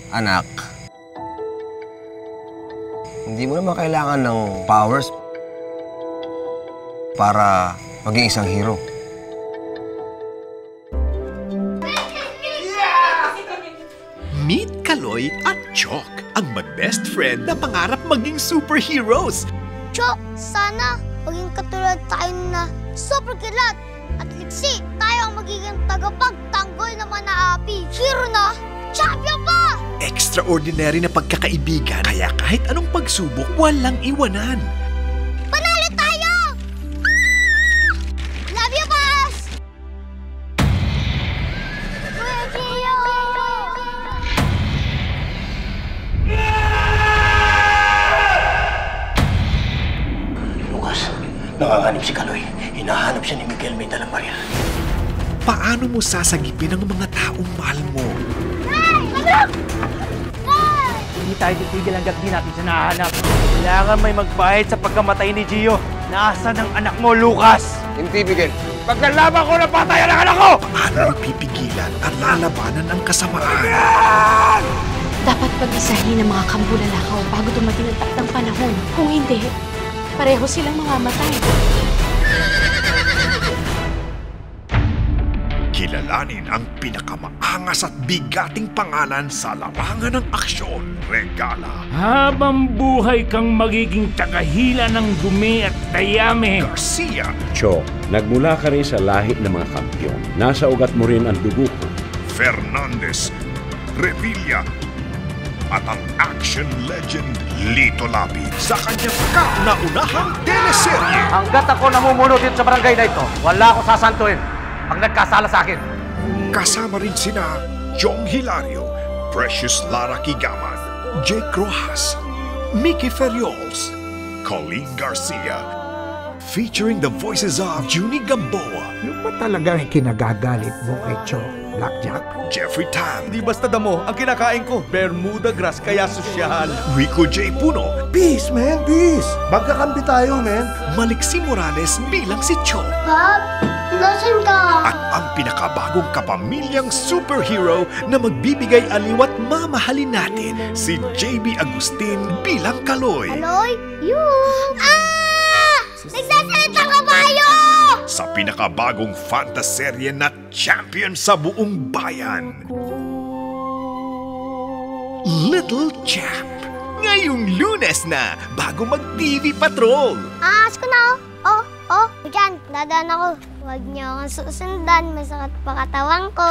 Anak, hindi mo naman kailangan ng powers para maging isang hero. Meet Kaloy at Chok, ang mag-best friend na pangarap maging superheroes. Chok, sana maging katulad tayo na super kilat at liksi. Tayo ang magiging tagapagtanggol ng mga naapi. Hero na! Champion pa! Extraordinary na pagkakaibigan, kaya kahit anong pagsubok, walang iwanan. Panalo tayo! Love you, boss! Kuya Gio! Lucas, nanganganib si Kaloy. Hinahanap siya ni Miguel May dalang baril. Paano mo sasagipin ang mga taong mahal mo? Hindi tayo titigil hanggang di natin siya nahanap. Kailangan may magbayad sa pagkamatay ni Gio. Nasaan ang anak mo, Lucas? Hindi, Miguel. Pag nalaman ko na patayan ang anak ko! Paano ipipigilan at lalabanan ang kasamaan? Dapat pag-isahin ang mga kambulalakaw bago dumating ang taktang panahon. Kung hindi, pareho silang mamamatay. Kilalanin ang pinakamaangas at bigating pangalan sa larangan ng aksyon. Regala. Habang buhay kang magiging tagahila ng dumi at dayami. Garcia. Chok, nagmula ka rin sa lahi ng mga kampyon. Nasa ugat mo rin ang dugo ko. Fernandez. Revilla. At ang action legend Lito Lapid sa kanyang kauna-unahang teleserye. Hanggat ako namumuno dito sa barangay na ito, wala ako sasantuin ang nagkasala sa akin. Kasama rin sina Jong Hilario, Precious Lara Kigaman, Jake Rojas, Mickey Ferriols, Colleen Garcia, featuring the voices of Junie Gamboa. Yung ba talagang kinagagalit mo kay Chok, Blackjack? Jeffrey Tan, Di basta damo ang kinakain ko, Bermuda grass kaya sosyal. Rico J. Puno, Peace, man, peace! Magkakampi tayo, man. Maliksi Morales bilang si Cho, Bob, nasan ka? at ang pinakabagong kapamilyang superhero na magbibigay aliw at mamahalin natin, si JB Agustin bilang Kaloy. Kaloy? You! Ah! Nagsasalitang kabayo! Sa pinakabagong fantaserye na champion sa buong bayan, Little Champ. Ngayong Lunes na, bago mag-TV Patrol. Aas ko na, oh. Diyan, dadaan ako. Huwag niyo akong susundan, masakit pa katawan ko.